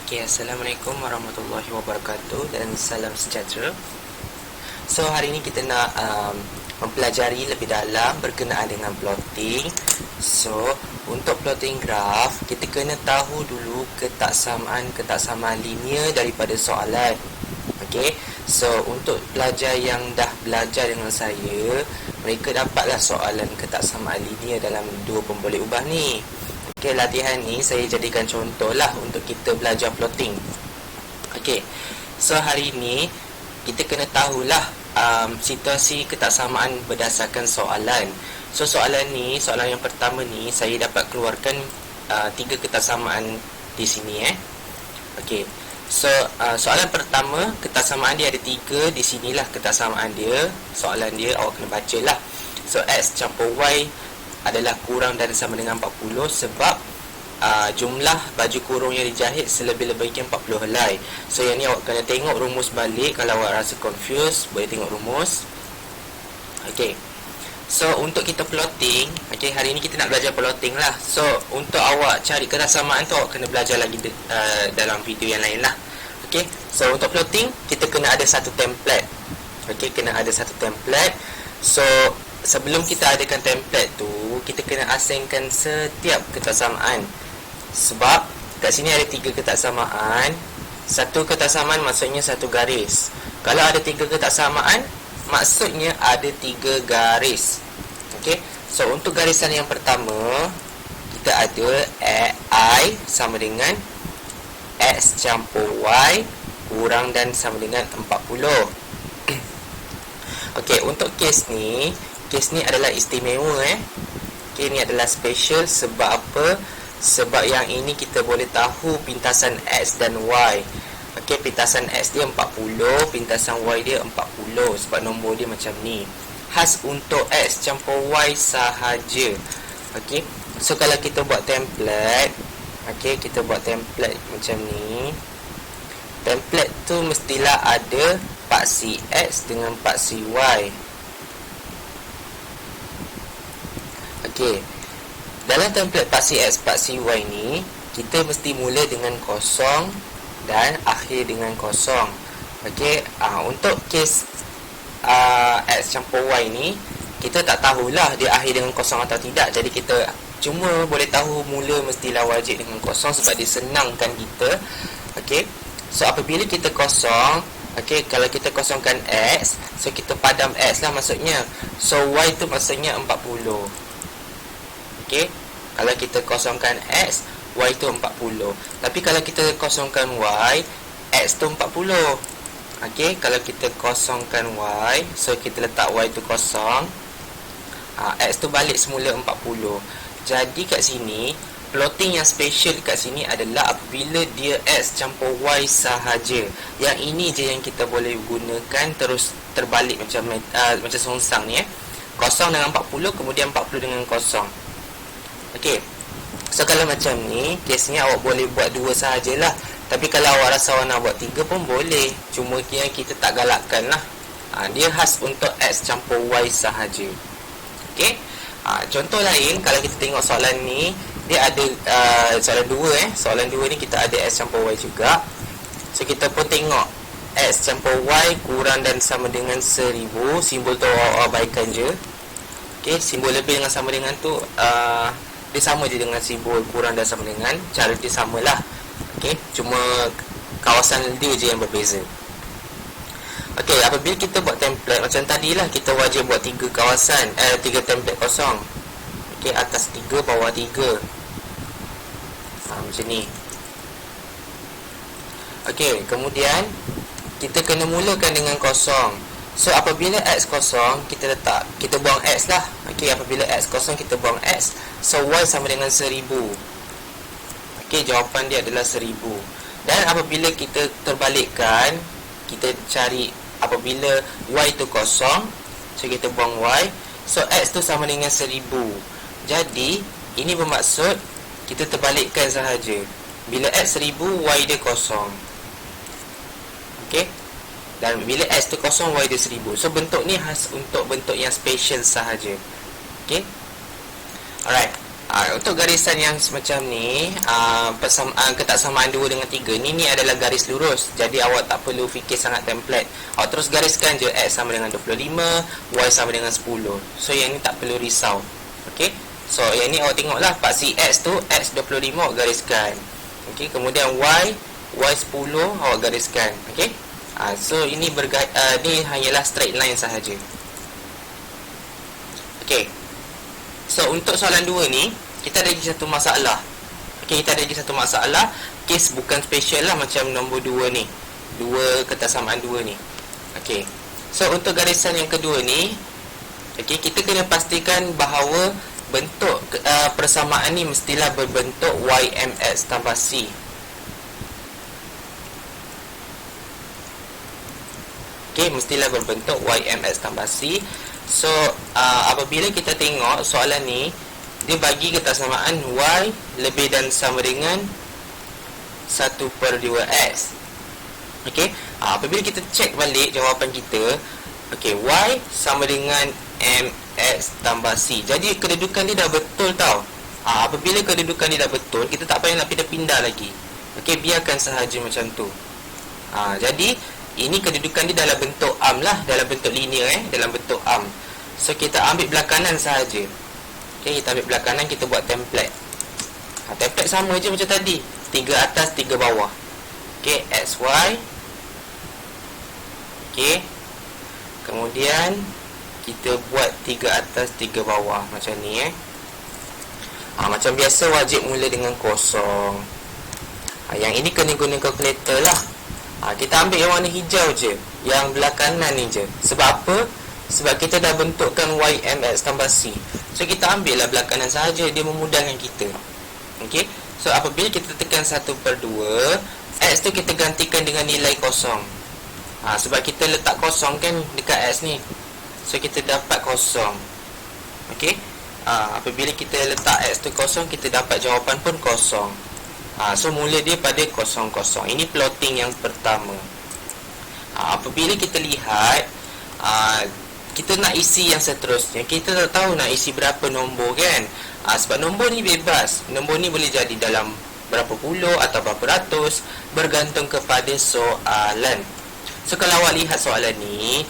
Okay, Assalamualaikum warahmatullahi wabarakatuh dan salam sejahtera. So, hari ini kita nak mempelajari lebih dalam berkenaan dengan plotting. So, untuk plotting graf, kita kena tahu dulu ketaksamaan linear daripada soalan. Okay, so untuk pelajar yang dah belajar dengan saya, mereka dapatlah soalan ketaksamaan linear dalam dua pemboleh ubah ni. Okay, latihan ni saya jadikan contoh lah untuk kita belajar plotting. Okay, so hari ni kita kena tahulah situasi ketaksamaan berdasarkan soalan. So soalan yang pertama ni saya dapat keluarkan 3 ketaksamaan di sini Okay, so soalan pertama, ketaksamaan dia ada 3. Di sinilah ketaksamaan dia. Soalan dia awak kena baca lah. So X campur Y adalah kurang dan sama dengan 40 sebab jumlah baju kurung yang dijahit selebih-lebihnya 40 helai. So yang ni awak kena tengok rumus balik. Kalau awak rasa confused, boleh tengok rumus. Okay, so untuk kita plotting, okay, hari ni kita nak belajar plotting lah. So untuk awak cari ketaksamaan tu, awak kena belajar lagi dalam video yang lain lah. Okay, so untuk plotting kita kena ada satu template. Okay, kena ada satu template. So sebelum kita adakan template tu, kita kena asingkan setiap ketaksamaan. Sebab kat sini ada 3 ketaksamaan. Satu ketaksamaan maksudnya satu garis. Kalau ada 3 ketaksamaan, maksudnya ada 3 garis. Okay, so untuk garisan yang pertama, kita ada I sama dengan X campur Y kurang dan sama dengan 40. Okay, untuk kes ni adalah istimewa Okay, ni adalah special. Sebab apa? Sebab yang ini kita boleh tahu pintasan X dan Y. Okay, pintasan X dia 40, pintasan Y dia 40. Sebab nombor dia macam ni. Khas untuk X campur Y sahaja. Okay, so kalau kita buat template, okay, kita buat template macam ni. Template tu mestilah ada paksi X dengan paksi Y. Okay, dalam template paksi X, paksi Y ni, kita mesti mula dengan kosong dan akhir dengan kosong. Okay, untuk kes X campur Y ni, kita tak tahulah dia akhir dengan kosong atau tidak. Jadi kita cuma boleh tahu mula mestilah wajib dengan kosong sebab dia senangkan kita. Okay, so apabila kita kosong, okay, kalau kita kosongkan X, so kita padam X lah maksudnya. So Y tu maksudnya 40. Okay, kalau kita kosongkan X, Y tu 40. Tapi kalau kita kosongkan Y, X tu 40. Okay, kalau kita kosongkan Y, so kita letak Y tu kosong, X tu balik semula 40. Jadi kat sini, plotting yang special kat sini adalah apabila dia X campur Y sahaja. Yang ini je yang kita boleh gunakan terus terbalik macam songsang ni Kosong dengan 40, kemudian 40 dengan kosong. Okay, so kalau macam ni, kesnya awak boleh buat 2 sahajalah. Tapi kalau awak rasa awak nak buat 3 pun boleh. Cuma yang kita tak galakkan lah. Dia khas untuk X campur Y sahaja. Okay, contoh lain, kalau kita tengok soalan ni, dia ada soalan 2 Soalan 2 ni kita ada X campur Y juga. So kita pun tengok X campur Y kurang dan sama dengan 1000. Simbol tu awak abaikan je. Okay, simbol lebih dengan sama dengan tu dia sama je dengan simbol kurang dan sama dengan. Cara dia samalah. Okay, cuma kawasan dia je yang berbeza. Okay, apabila kita buat template macam tadilah, kita wajib buat 3 kawasan 3 template kosong. Okay, atas 3, bawah 3. Macam ni. Okay, kemudian kita kena mulakan dengan kosong. So apabila X kosong, kita buang X lah. Okay, apabila X kosong, kita buang X. So Y sama dengan 1000. Okay, jawapan dia adalah 1000. Dan apabila kita terbalikkan, kita cari apabila Y tu kosong, so kita buang Y. So X tu sama dengan 1000. Jadi ini bermaksud kita terbalikkan sahaja. Bila X 1000, Y dia kosong. Okay, dan bila X tu kosong, Y dia 1000. So bentuk ni khas untuk bentuk yang special sahaja. Okay, alright. Untuk garisan yang semacam ni, ketaksamaan 2 dengan 3 ni adalah garis lurus. Jadi awak tak perlu fikir sangat template. Awak terus gariskan je X sama dengan 25, Y sama dengan 10. So yang ni tak perlu risau. Okey. So yang ni awak tengoklah paksi X tu X 25 awak gariskan. Okey, kemudian Y 10 awak gariskan. Okey. So ini ni hanyalah straight line sahaja. Okey. So untuk soalan 2 ni kita ada lagi satu masalah. Okey, kita ada lagi satu masalah. Kes bukan special lah macam nombor 2 ni. 2 ketaksamaan 2 ni. Okey. So untuk garisan yang kedua ni, okey, kita kena pastikan bahawa bentuk persamaan ni mestilah berbentuk YMX tambah C. Okey, mestilah berbentuk YMX tambah C. So apabila kita tengok soalan ni, dia bagi ketaksamaan Y lebih dan sama dengan 1/2X. Okey, apabila kita cek balik jawapan kita, okey, Y sama dengan MX tambah C. Jadi kedudukan dia dah betul tau. Apabila kedudukan dia dah betul, kita tak payah nak pindah-pindah lagi. Okey, biarkan sahaja macam tu. Jadi ini kedudukan dia dalam bentuk arm lah, dalam bentuk linear, dalam bentuk arm. So kita ambil belah kanan sahaja. Okey, kita ambil belah kanan, kita buat template. Template sama je macam tadi, 3 atas 3 bawah. Okey, XY. Okey, kemudian kita buat 3 atas 3 bawah macam ni. Macam biasa wajib mula dengan kosong. Yang ini kena guna kalkulator lah. Kita ambil yang warna hijau je, yang belah kanan ni je. Sebab apa? Sebab kita dah bentukkan YMX tambah C. So kita ambil lah belah kanan sahaja, dia memudahkan kita. Okey. So apabila kita tekan 1/2, X tu kita gantikan dengan nilai kosong. Sebab kita letak kosong kan dekat X ni. So kita dapat kosong. Okey. Apabila kita letak X tu kosong, kita dapat jawapan pun kosong. So mula dia pada 0, 0. Ini plotting yang pertama. Apabila kita lihat, kita nak isi yang seterusnya, kita tak tahu nak isi berapa nombor kan. Sebab nombor ni bebas. Nombor ni boleh jadi dalam berapa puluh atau berapa ratus, bergantung kepada soalan. So kalau awak lihat soalan ni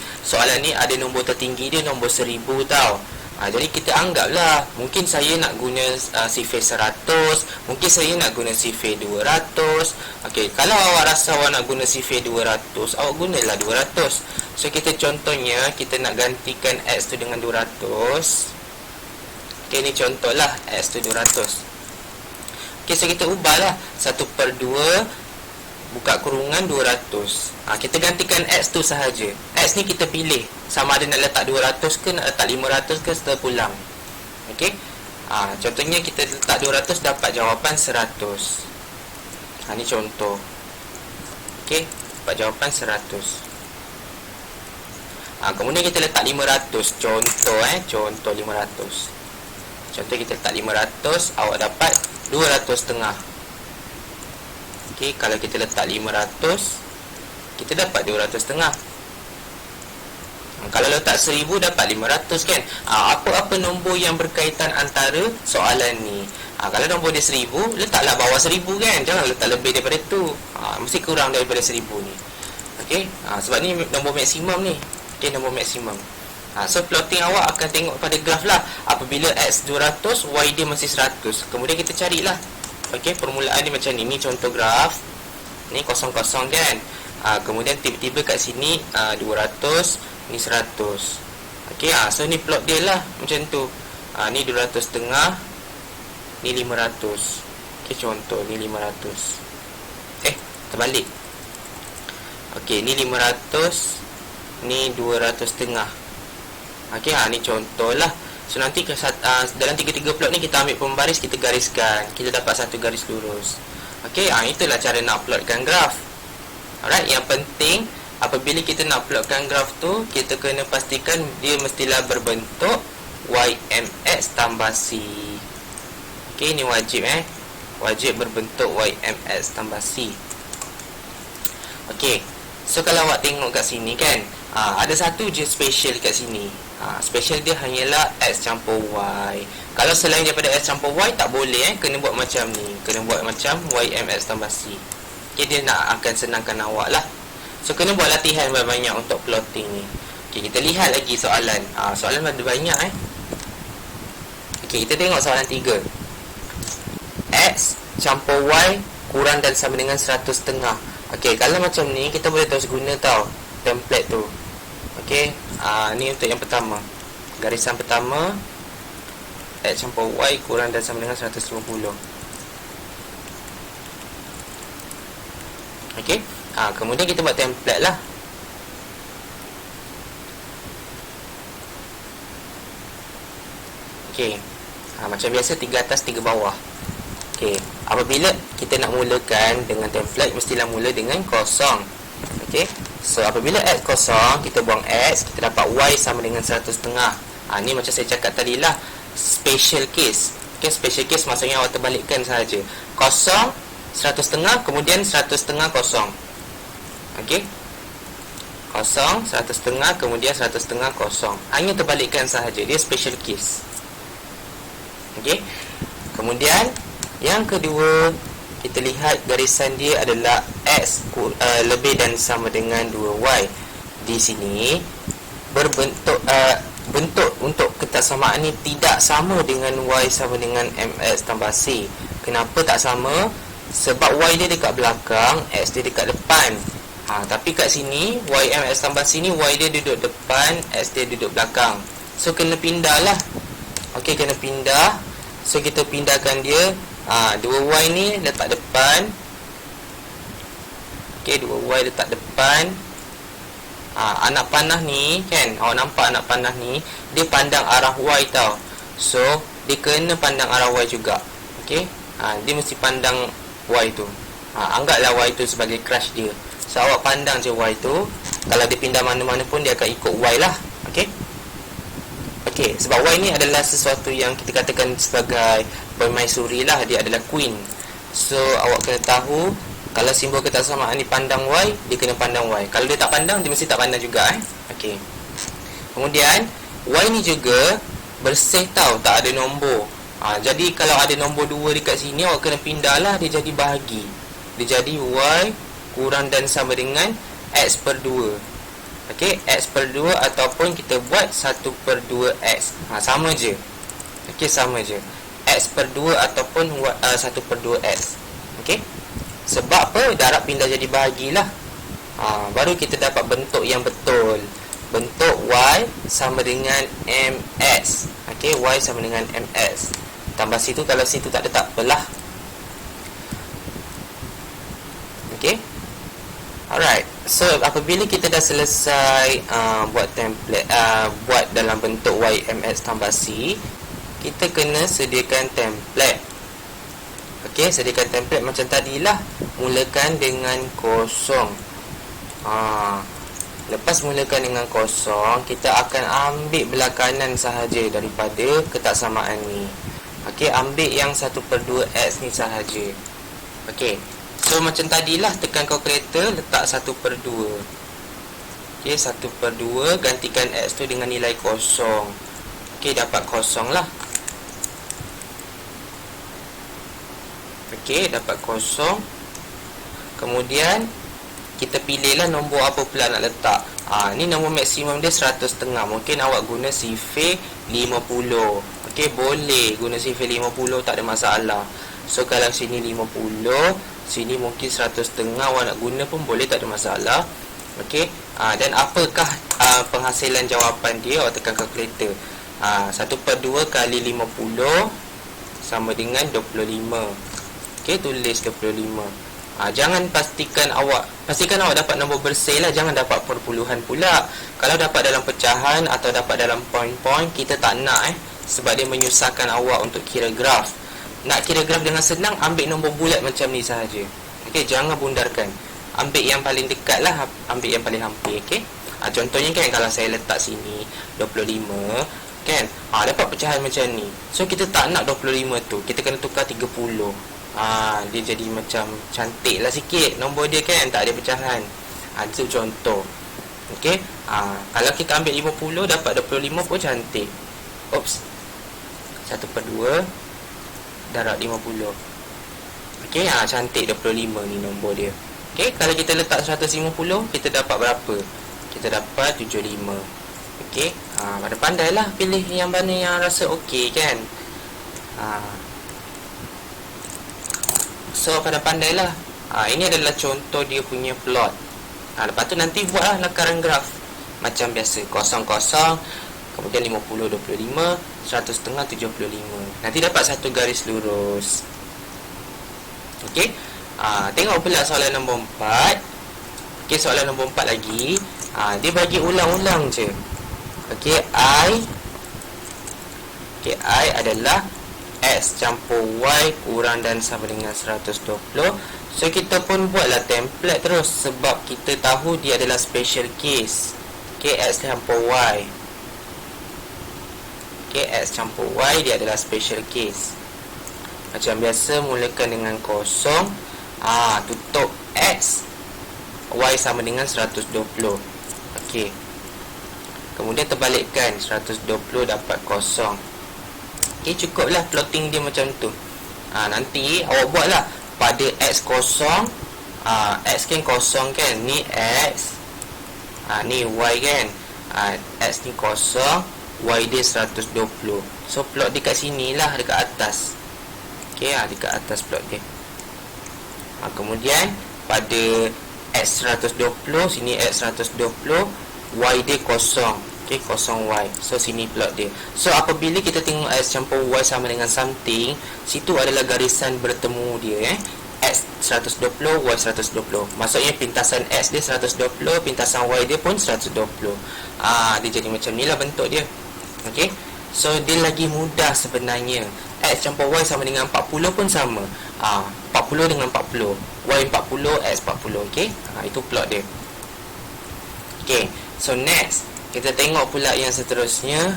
ada nombor tertinggi dia nombor 1000 tau. Jadi kita anggaplah mungkin saya nak guna sifir 100, mungkin saya nak guna sifir 200. Okey, kalau awak rasa awak nak guna sifir 200, awak gunalah 200. So kita contohnya kita nak gantikan X tu dengan 200. Okey, ni contohlah X tu 200. Okey, so kita ubahlah 1/2 buka kurungan 200. Kita gantikan X tu sahaja. X ni kita pilih sama ada nak letak 200 ke nak letak 500 ke setelah pulang. Okey. Contohnya kita letak 200 dapat jawapan 100. Ni contoh. Okey, dapat jawapan 100. Kemudian kita letak 500. Contoh 500. Contoh kita letak 500, awak dapat 200/2. Okey, kalau kita letak 500, kita dapat 200/2. Kalau letak 1000 dapat 500 kan. Apa-apa nombor yang berkaitan antara soalan ni. Kalau nombor dia 1000, letaklah bawah 1000 kan. Jangan letak lebih daripada tu. Mesti kurang daripada 1000 ni. Okey, sebab ni nombor maksimum ni. Okey, nombor maksimum. So plotting awak akan tengok pada graf lah. Apabila X 200, Y dia masih 100. Kemudian kita carilah. Okey, permulaan dia macam ni. Ni contoh graf. Ni 0, 0 kan. Kemudian tiba-tiba kat sini 200, ni 100. Okey, so ni plot dia lah macam tu. Ni 200/2, ni 500. Okey, contoh ni 500. Terbalik. Okey, ni 500, ni 200/2. Okey, ni contoh lah. So nanti dalam tiga-tiga plot ni kita ambil pembaris, kita gariskan, kita dapat satu garis lurus. Okey, itulah cara nak plotkan graf. Alright, yang penting apabila kita nak plotkan graf tu, kita kena pastikan dia mestilah berbentuk YMX tambah C. Okey, ni wajib wajib berbentuk YMX tambah C. Okey, so kalau awak tengok kat sini kan, ada satu je special kat sini. Special dia hanyalah X campur Y. Kalau selain daripada X campur Y tak boleh kena buat macam ni. Kena buat macam YMX tambah C. Okay, dia nak akan senangkan awak lah. So kena buat latihan banyak-banyak untuk plotting ni. Okay, kita lihat lagi soalan. Soalan ada banyak Okay, kita tengok soalan 3. X campur Y kurang dan sama dengan 100/2. Okay, kalau macam ni kita boleh terus guna tau template tu. Okay, ni untuk yang pertama. Garisan pertama, X campur Y kurang dan sama dengan 150. Okay, kemudian kita buat template lah. Okay, macam biasa 3 atas 3 bawah. Okay, apabila kita nak mulakan dengan template, mestilah mula dengan kosong. Okay, so apabila X kosong, kita buang X, kita dapat Y sama dengan 100/2. Ni macam saya cakap tadi lah, special case. Okay, special case maksudnya awak terbalikkan sahaja. Kosong, 100/2, kemudian 100/2 kosong. Okay, kosong, 100/2, kemudian 100/2 kosong. Hanya terbalikkan sahaja, dia special case. Okay, kemudian yang kedua, kita lihat garisan dia adalah X lebih dan sama dengan 2Y. Di sini berbentuk bentuk untuk ketaksamaan ni tidak sama dengan Y sama dengan MX tambah C. Kenapa tak sama? Sebab Y dia dekat belakang, X dia dekat depan. Tapi kat sini Y MX tambah C ni, Y dia duduk depan, X dia duduk belakang. So kena pindah lah. Okey, kena pindah. So kita pindahkan dia. 2Y ni letak depan. Okey, 2Y letak depan. Anak panah ni kan, awak nampak anak panah ni, dia pandang arah Y tau. So dia kena pandang arah Y juga. Okey, dia mesti pandang Y tu. Anggaplah Y tu sebagai crush dia. So awak pandang je Y tu. Kalau dia pindah mana-mana pun dia akan ikut Y lah. Okey. Okey, sebab Y ni adalah sesuatu yang kita katakan sebagai permaisuri lah, dia adalah queen. So awak kena tahu, kalau simbol ketaksamaan ni pandang Y, dia kena pandang Y. Kalau dia tak pandang, dia mesti tak pandang juga Okey. Kemudian Y ni juga bersih tau, tak ada nombor. Jadi kalau ada nombor 2 dekat sini, awak kena pindah lah, dia jadi bahagi. Dia jadi Y kurang dan sama dengan X per 2. Okey, X per 2 ataupun kita buat 1/2X. Sama je. Okey, sama je. X per 2 ataupun 1/2X. Okey. Sebab apa? Darab pindah jadi bahagilah. Baru kita dapat bentuk yang betul. Bentuk Y sama dengan MX. Okey, Y sama dengan MX. Tambah situ, kalau situ tak ada tak apalah. Okey. Alright. So apabila kita dah selesai buat template, buat dalam bentuk YMX tambah C, kita kena sediakan template. Okey, sediakan template macam tadilah. Mulakan dengan kosong. Lepas mulakan dengan kosong, kita akan ambil belah kanan sahaja daripada ketaksamaan ni. Okey, ambil yang 1/2X ni sahaja. Okey, so macam tadilah, tekan kalkulator, letak 1/2. Okey, 1/2, gantikan X tu dengan nilai kosong. Okey, dapat kosong lah. Okey, dapat kosong. Kemudian kita pilihlah nombor apa pula nak letak. Ni nombor maksimum dia 100/2. Mungkin awak guna sifir 50. Okey, boleh guna sifir 50, tak ada masalah. So kalau sini 50, sini mungkin 100/2 awak nak guna pun boleh, tak ada masalah. Okey, dan apakah penghasilan jawapan dia? Awak tekan kalkulator. 1/2 kali 50 sama dengan 25. Okey, tulis 25. Jangan pastikan awak dapat nombor bersih lah, jangan dapat perpuluhan pula. Kalau dapat dalam pecahan atau dapat dalam point-point, kita tak nak sebab dia menyusahkan awak untuk kira graf. Nak kira graf dengan senang, ambil nombor bulat macam ni sahaja. Okey, jangan bundarkan. Ambil yang paling dekat lah, ambil yang paling hampir. Okey, contohnya kan, kalau saya letak sini 25 kan, dapat pecahan macam ni. So kita tak nak 25 tu, kita kena tukar 30. Dia jadi macam cantik lah sikit nombor dia kan, tak ada pecahan. Itu contoh. Okey, kalau kita ambil 50 dapat 25 pun cantik. Oops. 1/2 darab 50. Okey, cantik 25 ni nombor dia. Okey, kalau kita letak 150, kita dapat berapa? Kita dapat 75. Okey, pandai-pandailah pilih yang mana yang rasa okey kan. So pandai-pandailah. Ini adalah contoh dia punya plot. Lepas tu nanti buatlah lakaran graf macam biasa, 00, kemudian 50, 25, 100/2, 75. Nanti dapat satu garis lurus. Okey, tengok pula soalan nombor 4. Okey, soalan nombor 4 lagi. Dia bagi ulang-ulang je. Okey, I adalah X campur Y kurang dan sama dengan 120. So kita pun buatlah template terus, sebab kita tahu dia adalah special case. Okey, X campur Y. Okey, X campur Y dia adalah special case. Macam biasa, mulakan dengan kosong. Tutup X, Y sama dengan 120. Okey, kemudian terbalikkan, 120 dapat kosong. Okey, cukuplah plotting dia macam tu. Nanti awak buatlah pada X kosong. X kan kosong kan, ni X, ni Y kan. X ni kosong, Y dia 120. So plot dekat sini lah, dekat atas. Okey, dekat atas plot dia. Kemudian pada X 120, sini X 120, Y dia kosong. Okey, kosong Y. So sini plot dia. So apabila kita tengok X campur Y sama dengan something, situ adalah garisan bertemu dia. X 120, Y 120. Maksudnya pintasan X dia 120, pintasan Y dia pun 120. Dia jadi macam ni lah bentuk dia. Okey, so dia lagi mudah sebenarnya. X campur Y sama dengan 40 pun sama. 40 dengan 40, Y 40, X 40. Okey, itu plot dia. Okey, so next kita tengok pula yang seterusnya.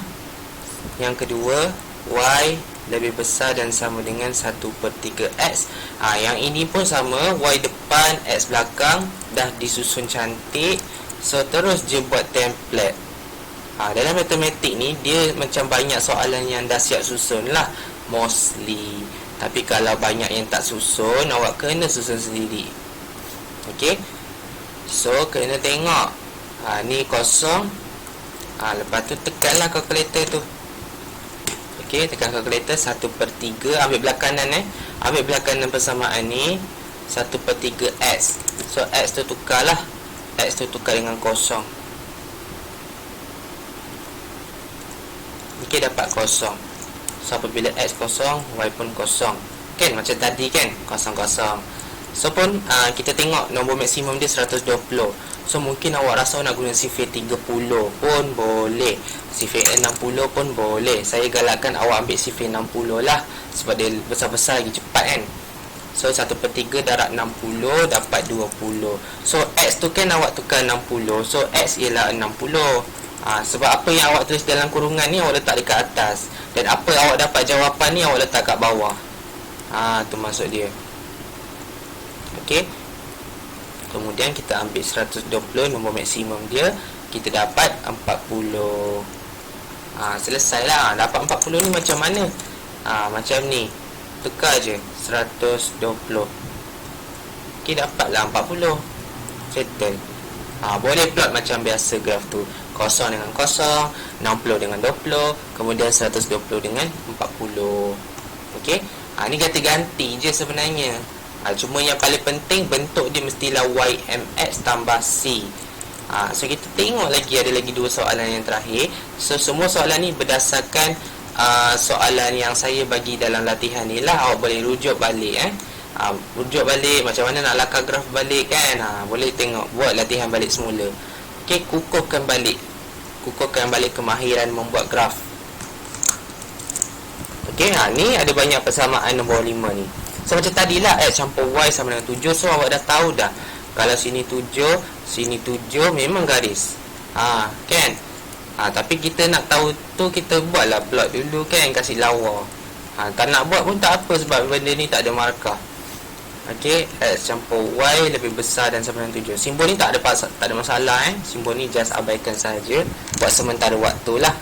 Yang kedua, Y lebih besar dan sama dengan 1/3 X. Yang ini pun sama, Y depan, X belakang, dah disusun cantik. So terus je buat template. Dalam matematik ni, dia macam banyak soalan yang dah siap susun lah, mostly. Tapi kalau banyak yang tak susun, awak kena susun sendiri. Okey, so kena tengok. Ni kosong. Lepas tu tekanlah kalkulator tu. Okey, tekan kalkulator 1/3. Ambil belah kanan Ambil belah kanan persamaan ni 1/3 X. So X tu tukarlah. X tu tukar dengan kosong. Okey, dapat kosong. So apabila X kosong, Y pun kosong. Kan macam tadi kan, kosong-kosong. So pun kita tengok nombor maksimum dia 120. So mungkin awak rasa nak guna sifir 30 pun boleh, sifir 60 pun boleh. Saya galakkan awak ambil sifir 60 lah, sebab dia besar-besar lagi cepat kan. So 1/3 darab 60 dapat 20. So X tu kan awak tukar 60. So X ialah 60. Sebab apa yang awak tulis dalam kurungan ni awak letak dekat atas, dan apa awak dapat jawapan ni awak letak kat bawah. Tu maksud dia. Okey, kemudian kita ambil 120, nombor maksimum dia, kita dapat 40. Selesailah. Dapat 40 ni macam mana? Macam ni, tukar je 120. Okey, dapatlah 40. Settle. Boleh plot macam biasa graf tu, kosong dengan kosong, 60 dengan 20, kemudian 120 dengan 40. Okey, ni ganti-ganti je sebenarnya. Cuma yang paling penting bentuk dia mestilah YMX tambah C. So kita tengok lagi, ada lagi dua soalan yang terakhir. So semua soalan ni berdasarkan soalan yang saya bagi dalam latihan ni lah. Awak boleh rujuk balik rujuk balik macam mana nak lakar graf balik kan. Boleh tengok, buat latihan balik semula. Okey, kukuhkan balik kemahiran membuat graf. Okey, ni ada banyak persamaan nombor 5 ni. So macam tadilah, X campur Y sama dengan 7. So awak dah tahu dah, kalau sini 7, sini 7, memang garis. Kan? Tapi kita nak tahu tu, kita buatlah plot dulu kan, kasih lawa. Tak nak buat pun tak apa, sebab benda ni tak ada markah. Okey, X campur Y lebih besar dan sama dengan 7. Simbol ni tak ada masalah Simbol ni just abaikan saja buat sementara waktu lah.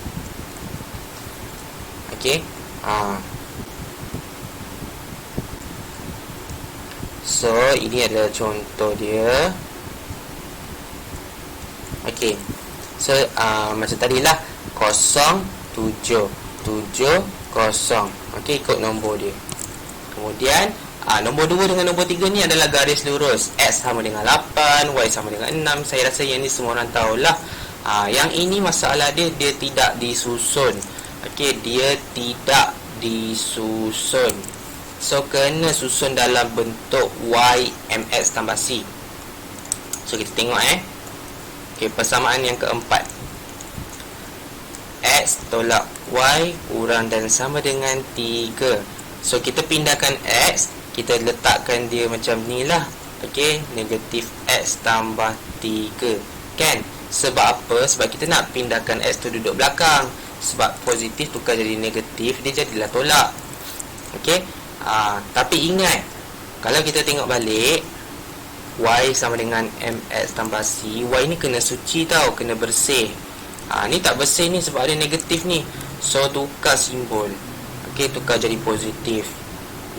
Okey. So, ini adalah contoh dia. Okey. So, macam tadilah 0 7 7 0. Okey, ikut nombor dia. Kemudian nombor 2 dengan nombor 3 ni adalah garis lurus. X sama dengan 8, Y sama dengan 6. Saya rasa yang ni semua orang tahulah. Yang ini masalah dia tidak disusun. Okey, dia tidak disusun. So, kena susun dalam bentuk Y MX tambah C. So, kita tengok Okey, persamaan yang keempat. X tolak Y kurang dan sama dengan 3. So, kita pindahkan X, kita letakkan dia macam ni lah. Okey, negatif X tambah 3. Kan? Sebab apa? Sebab kita nak pindahkan X tu duduk belakang. Sebab positif tukar jadi negatif, dia jadilah tolak. Okey. Tapi ingat, kalau kita tengok balik, Y sama dengan MX tambah C. Y ni kena suci tau, kena bersih. Ni tak bersih ni sebab ada negatif ni. So, tukar simbol. Okey, tukar jadi positif.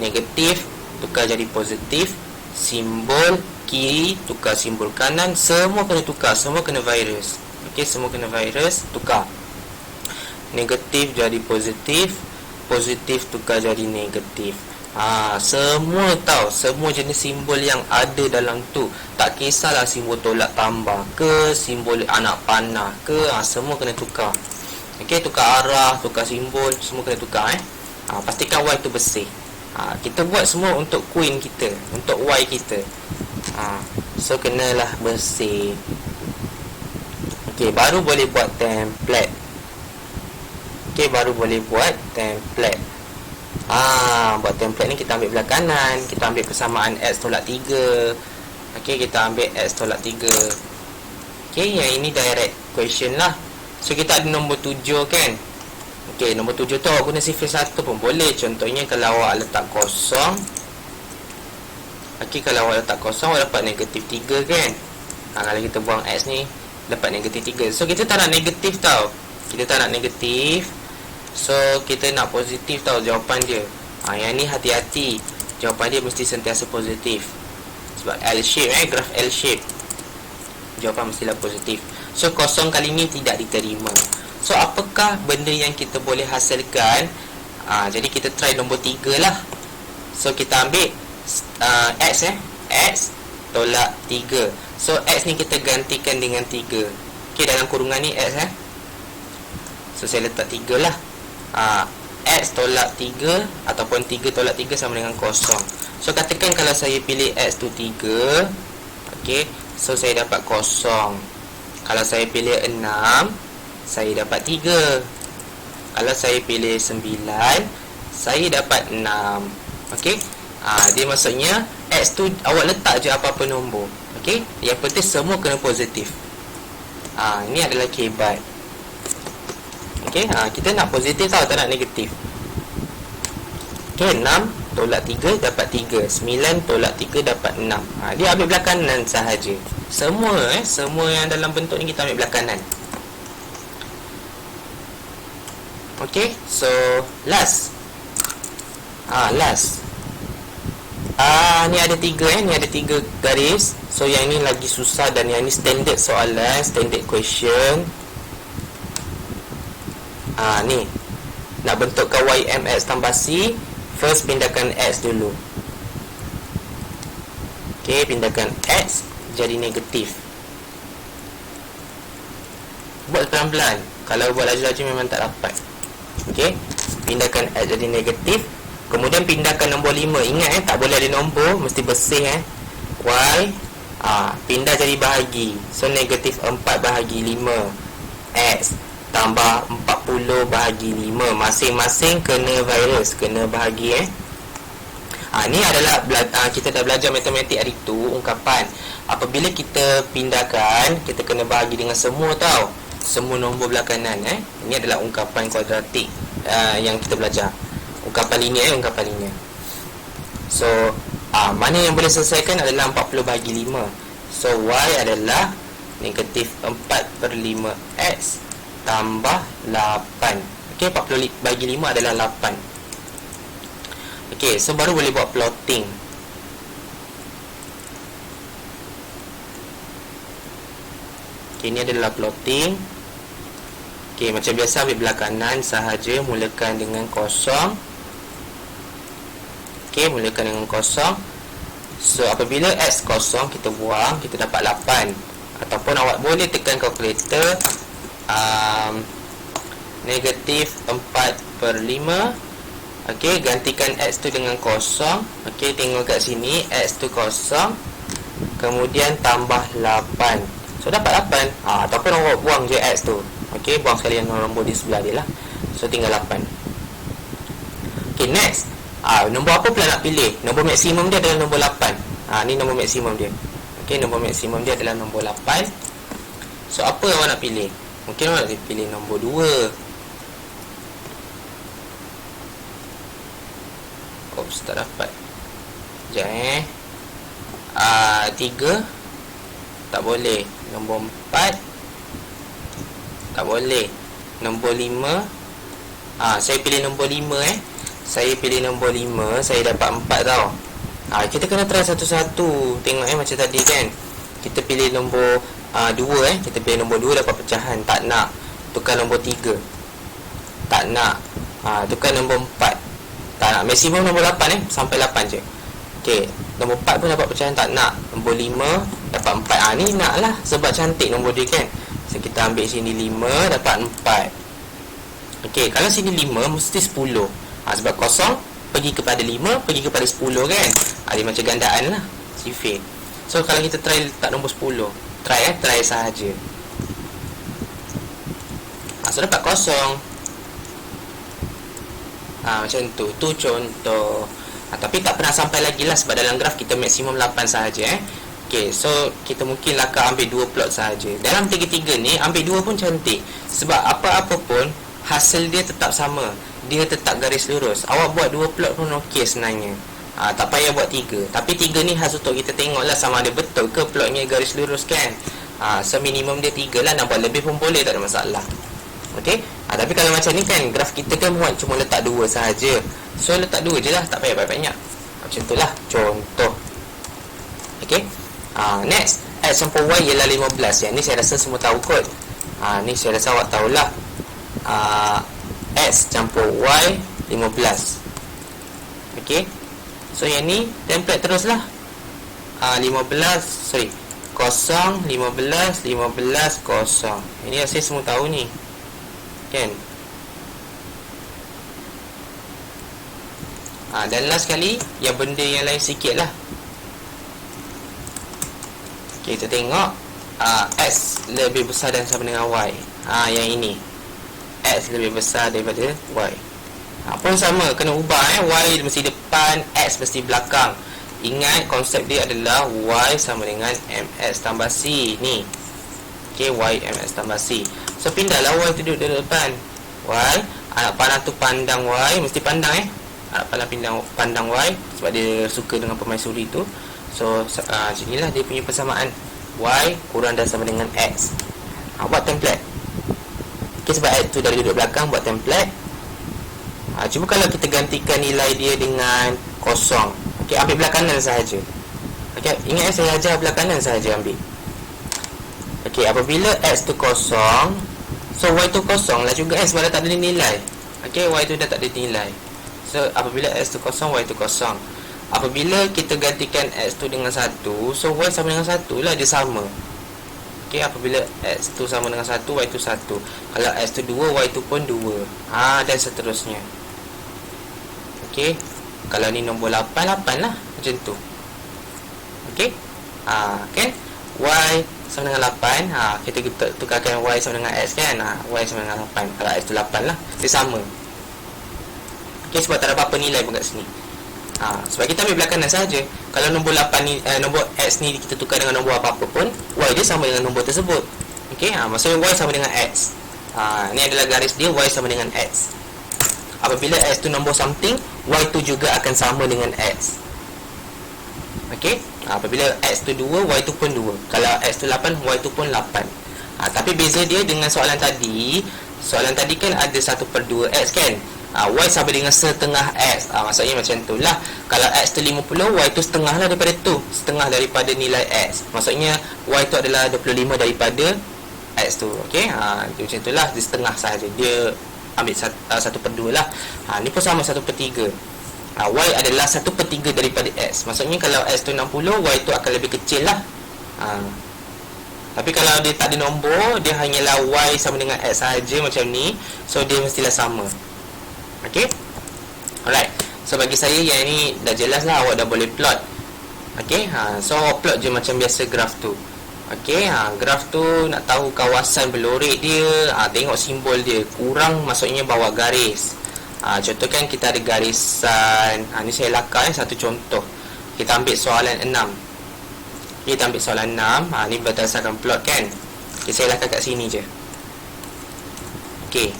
Negatif, tukar jadi positif. Simbol kiri, tukar simbol kanan. Semua kena tukar, semua kena virus. Okey, semua kena virus, tukar. Negatif jadi positif, positif tukar jadi negatif. Semua tahu, semua jenis simbol yang ada dalam tu. Tak kisahlah simbol tolak tambah ke, simbol anak panah ke, semua kena tukar. Okey, tukar arah, tukar simbol, semua kena tukar pastikan Y tu bersih. Kita buat semua untuk queen kita, untuk Y kita. So kenalah bersih. Okey, baru boleh buat template. Okey, baru boleh buat template. Buat template ni kita ambil belah kanan, kita ambil persamaan X tolak 3. Okey, kita ambil X tolak 3. Okey, yang ini direct question lah. So, kita ada nombor 7 kan. Okey, nombor 7 tu awak guna sifar 1 pun boleh. Contohnya kalau awak letak kosong. Okey, kalau awak letak kosong, awak dapat negatif 3 kan. Kalau kita buang X ni, dapat negatif 3. So, kita tak nak negatif tau. Kita tak nak negatif. So, kita nak positif tau jawapan dia. Yang ni hati-hati. Jawapan dia mesti sentiasa positif. Sebab L shape graf L shape. Jawapan mestilah positif. So, kosong kali ni tidak diterima. So, apakah benda yang kita boleh hasilkan? Jadi, kita try nombor 3 lah. So, kita ambil X X tolak 3. So, X ni kita gantikan dengan 3. Okay, dalam kurungan ni X So, saya letak 3 lah. X tolak 3 ataupun 3 tolak 3 sama dengan kosong. So, katakan kalau saya pilih X tu 3. Okey, so saya dapat kosong. Kalau saya pilih 6, saya dapat 3. Kalau saya pilih 9, saya dapat 6. Okey, dia maksudnya X tu awak letak je apa-apa nombor. Okey, yang penting semua kena positif. Ini adalah kebat. Okey, kita nak positif tau, tak nak negatif. Okey, 6 tolak 3 dapat 3. 9 tolak 3 dapat 6. Dia ambil belah kanan sahaja. Semua semua yang dalam bentuk ni kita ambil belah kanan. Okey, so last. Last. Ni ada 3 ni ada 3 garis. So yang ni lagi susah dan yang ni standard soalan, standard question. Ni nak bentukkan YMX tambah C, first pindahkan X dulu. Okey, pindahkan X jadi negatif. Buat pelan-pelan. Kalau buat laju-laju memang tak dapat. Okey, pindahkan X jadi negatif. Kemudian pindahkan nombor 5. Ingat tak boleh ada nombor, mesti bersih Y. Pindah jadi bahagi. So negatif 4 bahagi 5 X tambah 40 bahagi 5. Masing-masing kena virus, kena bahagi ni adalah kita dah belajar matematik hari tu, ungkapan. Apabila kita pindahkan, kita kena bahagi dengan semua tau. Semua nombor belah kanan Ini adalah ungkapan kuadratik yang kita belajar. Ungkapan linear ungkapan linear. So Mana yang boleh selesaikan adalah 40 bahagi 5. So Y adalah negatif 4/5X tambah 8. Okey, 40 bahagi 5 adalah 8. Okey, so baru boleh buat plotting. Okey, ini adalah plotting. Okey, macam biasa ambil belah kanan sahaja, mulakan dengan kosong. Okey, mulakan dengan kosong. So apabila X kosong, kita buang, kita dapat 8. Ataupun awak boleh tekan kalkulator, negatif 4/5. Okey, gantikan X tu dengan kosong. Okey, tengok kat sini, X tu kosong, kemudian tambah 8. So dapat 8. Ataupun awak buang je X tu. Okey, buang sekalian nombor di sebelah dia lah. So tinggal 8. Okey, next, nombor apa pula nak pilih? Nombor maksimum dia adalah nombor 8. Ni nombor maksimum dia. Okey, nombor maksimum dia adalah nombor 8. So apa awak nak pilih? Mungkin awak nak pilih nombor 2. Oops, tak dapat. Sekejap 3 tak boleh. Nombor 4 tak boleh. Nombor 5, saya pilih nombor 5. Saya pilih nombor 5. Saya dapat 4 tau. Kita kena try satu-satu. Tengok macam tadi kan, kita pilih nombor 2. Kita pilih nombor 2, dapat pecahan. Tak nak. Tukar nombor 3. Tak nak. Tukar nombor 4. Tak nak. Maksimum nombor 8 sampai 8 je. Okey, nombor 4 pun dapat pecahan. Tak nak. Nombor 5 dapat 4. Ni nak lah, sebab cantik nombor dia kan. So kita ambil sini 5, dapat 4. Okey, kalau sini 5 mesti 10. Sebab kosong pergi kepada 5, pergi kepada 10 kan. Dia macam gandaan lah, sifir. So kalau kita try letak nombor 10, try sahaja. So dapat kosong. Macam tu. Tu contoh. Tapi tak pernah sampai lagi lah, sebab dalam graf kita maksimum 8 sahaja. Okay, so kita mungkin lakar ambil 2 plot sahaja. Dalam 3-3 ni, ambil 2 pun cantik. Sebab apa-apa pun, hasil dia tetap sama. Dia tetap garis lurus. Awak buat 2 plot pun okey sebenarnya. Tak payah buat 3. Tapi 3 ni khas untuk kita tengok lah sama ada betul ke plotnya garis lurus kan. So minimum dia 3 lah. Nak buat lebih pun boleh, tak ada masalah. Okey. Tapi kalau macam ni kan, graf kita kan muat cuma letak 2 sahaja. So letak 2 je lah, tak payah banyak-banyak. Macam tu lah contoh. Okey. Next, X campur Y ialah 15. Yang ni saya rasa semua tahu kot. Ni saya rasa awak tahulah. X campur Y 15. Okey. So yang ni template terus lah. 0, 15, 0. Ini saya semua tahu ni kan. Dan last sekali, yang benda yang lain sikit lah. Okay, kita tengok X lebih besar dan sama dengan Y. Yang ini X lebih besar daripada Y. Pun sama, kena ubah Y mesti depan, X mesti belakang. Ingat konsep dia adalah Y sama dengan MX tambah C ni. Okay, Y MX tambah C. So pindahlah Y tu duduk di depan. Y, anak panah tu pandang Y, mesti pandang anak panah pandang Y, sebab dia suka dengan permaisuri tu. So sinilah dia punya persamaan. Y kurang dan sama dengan X. Buat template. Okay, sebab X tu dari duduk belakang, buat template. Cuba kalau kita gantikan nilai dia dengan kosong. Okay, ambil belah kanan sahaja. Okay, ingat saya ajar belah kanan sahaja ambil. Okay, apabila X tu kosong, so Y tu kosong lah juga sebab dah tak ada nilai. Okay, Y tu dah tak ada nilai. So apabila X tu kosong, Y tu kosong. Apabila kita gantikan X tu dengan 1, so Y sama dengan 1 lah, dia sama. Okay, apabila X tu sama dengan 1, Y tu 1. Kalau X tu 2, Y tu pun 2. Dan seterusnya. Okay, kalau ni nombor 8, 8 lah, macam tu. Okay, kan Y sama dengan 8. Kita tukarkan Y sama dengan X kan. Y sama dengan 8. Kalau X tu 8 lah, dia sama. Okay, sebab tak ada apa-apa nilai pun kat sini. Sebab kita ambil belah kanan sahaja. Kalau nombor 8 ni, nombor X ni kita tukar dengan nombor apa-apa pun, Y dia sama dengan nombor tersebut. Okay, maksudnya Y sama dengan X. Ni adalah garis dia, Y sama dengan X. Apabila X tu nombor something, Y tu juga akan sama dengan X. Okey, apabila X tu 2, Y tu pun 2. Kalau X tu 8, Y tu pun 8. Tapi beza dia dengan soalan tadi. Soalan tadi kan ada 1/2 X kan. Y sama dengan setengah X. Maksudnya macam tu lah. Kalau X tu 50, Y tu setengah lah daripada tu. Setengah daripada nilai X. Maksudnya Y tu adalah 25 daripada X tu. Okey, macam tu lah. Dia setengah sahaja. Dia ambil 1/2 lah. Ni pun sama 1/3. Y adalah 1/3 daripada X. Maksudnya kalau X tu 60, Y tu akan lebih kecil lah. Tapi kalau dia tak ada nombor, dia hanyalah Y sama dengan X sahaja macam ni. So dia mestilah sama. Okay, alright. So bagi saya yang ni dah jelas lah. Awak dah boleh plot. Okay, so awak plot je macam biasa graf tu. Okay, graf tu nak tahu kawasan berlorek dia, tengok simbol dia. Kurang maksudnya bawa garis. Contoh kan kita ada garisan. Ni saya lakar satu contoh. Kita ambil soalan 6. Kita ambil soalan 6. Ni berdasarkan plot kan. Okay, saya lakar kat sini je. Okay,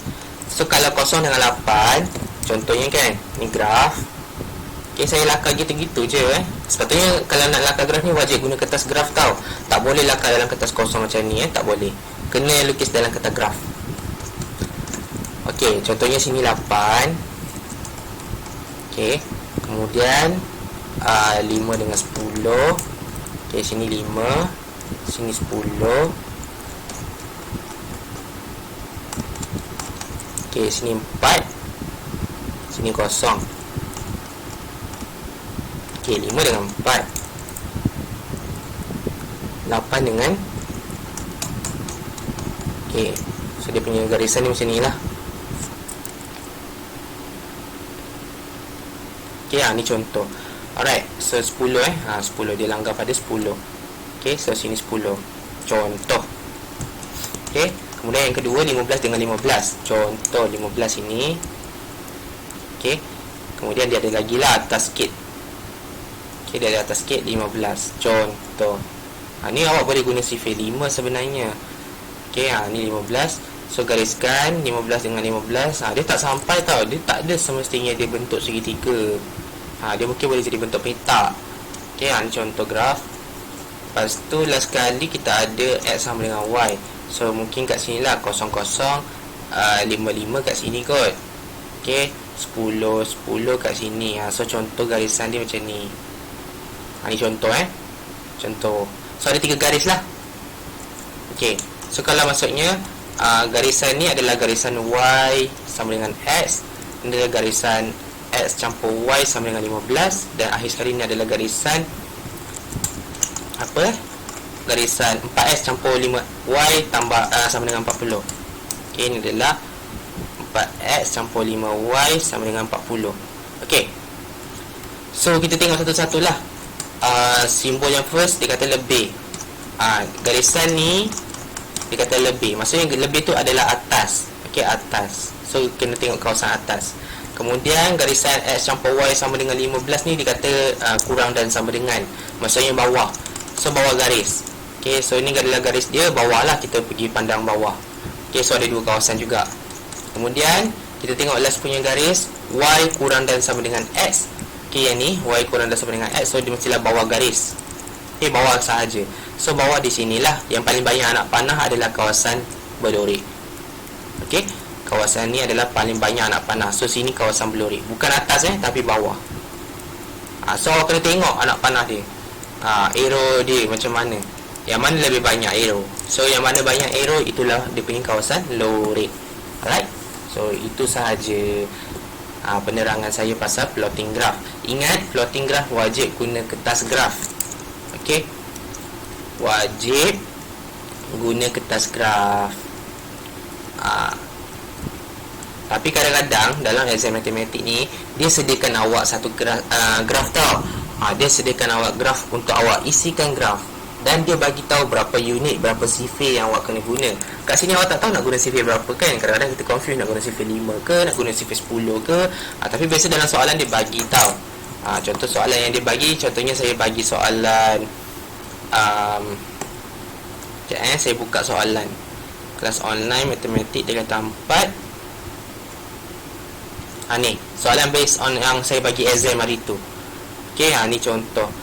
so kalau kosong dengan 8, contohnya kan, ni graf. Okay, saya lakar gitu-gitu je Sepatutnya kalau nak lakar graf ni wajib guna kertas graf tau. Tak boleh lakar dalam kertas kosong macam ni tak boleh. Kena lukis dalam kertas graf. Okay, contohnya sini 8. Okay, kemudian 5 dengan 10. Okay, sini 5, sini 10. Okay, sini 4, sini kosong. Okay, 5 dengan 4, 8 dengan. Okay, so dia punya garisan ni macam ni lah. Okay, ni contoh. Alright, so 10 10 dia langgar pada 10. Okay, so sini 10. Contoh. Okay, kemudian yang kedua 15 dengan 15. Contoh 15 ini. Okay, kemudian dia ada lagi lah atas sikit. Okay, dia ada atas sikit 15. Contoh. Ni awak boleh guna sifir 5 sebenarnya. Okay, ni 15. So gariskan 15 dengan 15. Dia tak sampai tau. Dia tak ada semestinya dia bentuk segitiga. Dia mungkin boleh jadi bentuk petak. Okay, ni contoh graf. Lepas tu last sekali kita ada X sama dengan Y. So mungkin kat sini lah 00, 55 kat sini kot. Okay, 10 kat sini. So contoh garisan dia macam ni. Ni contoh contoh. So ada 3 garis lah. Okay, so kalau maksudnya garisan ni adalah garisan Y sama dengan X. Ini adalah garisan X campur Y sama dengan 15. Dan akhir sekali ni adalah garisan garisan 4X campur 5Y tambah sama dengan 40. Okay, ini adalah 4X campur 5Y sama dengan 40. Okay, so kita tengok satu-satu lah. Simbol yang first dia kata lebih. Garisan ni dia kata lebih. Maksudnya lebih tu adalah atas. Okay, atas. So kena tengok kawasan atas. Kemudian garisan X campur Y sama dengan 15 ni dikata kurang dan sama dengan. Maksudnya bawah. So bawah garis. Okay, so ini adalah garis dia. Bawah lah, kita pergi pandang bawah. Okay, so ada 2 kawasan juga. Kemudian kita tengok last punya garis Y kurang dan sama dengan X. Okay, yang ni Y kurang dan sama dengan X. So dia mestilah bawah garis. Okay, bawah sahaja. So bawah di sinilah. Yang paling banyak anak panah adalah kawasan berlorek. Okay, kawasan ni adalah paling banyak anak panah. So sini kawasan berlorek. Bukan atas tapi bawah. So awak kena tengok anak panah dia. Arrow dia macam mana. Yang mana lebih banyak arrow. So yang mana banyak arrow, itulah dia punya kawasan lorek. Alright, so itu sahaja penerangan saya pasal plotting graph. Ingat, plotting graph wajib guna kertas graph. Okay, wajib guna kertas graph. Tapi kadang-kadang dalam exam matematik ni, dia sediakan awak satu graf tau. Dia sediakan awak graf untuk awak isikan graf. Dan dia bagi tahu berapa unit, berapa sifir yang awak kena guna. Kat sini awak tak tahu nak guna sifir berapa kan. Kadang-kadang kita confuse nak guna sifir 5 ke, nak guna sifir 10 ke. Tapi biasa dalam soalan dia bagi tahu. Contoh soalan yang dia bagi, contohnya saya bagi soalan saya buka soalan kelas online matematik dia kata 4. Ni soalan based on yang saya bagi exam hari tu. Okay, ni contoh.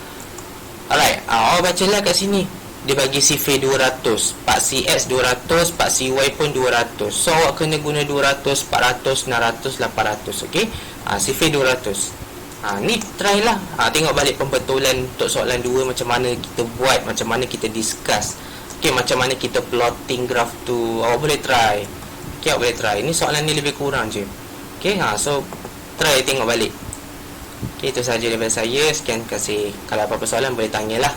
Awak bacalah kat sini. Dia bagi sifir 200, Pak CX 200, Pak CY pun 200. So awak kena guna 200, 400, 600, 800. Okey. Sifir 200. Ni try lah. Tengok balik pembetulan untuk soalan 2, macam mana kita buat, macam mana kita discuss. Okey, macam mana kita plotting graph tu. Awak boleh try. Okey, awak boleh try. Ni soalan ni lebih kurang je. Okey, so try tengok balik. Okey, itu sahaja daripada saya. Sekian, terima kasih. Kalau apa-apa soalan boleh tanyalah.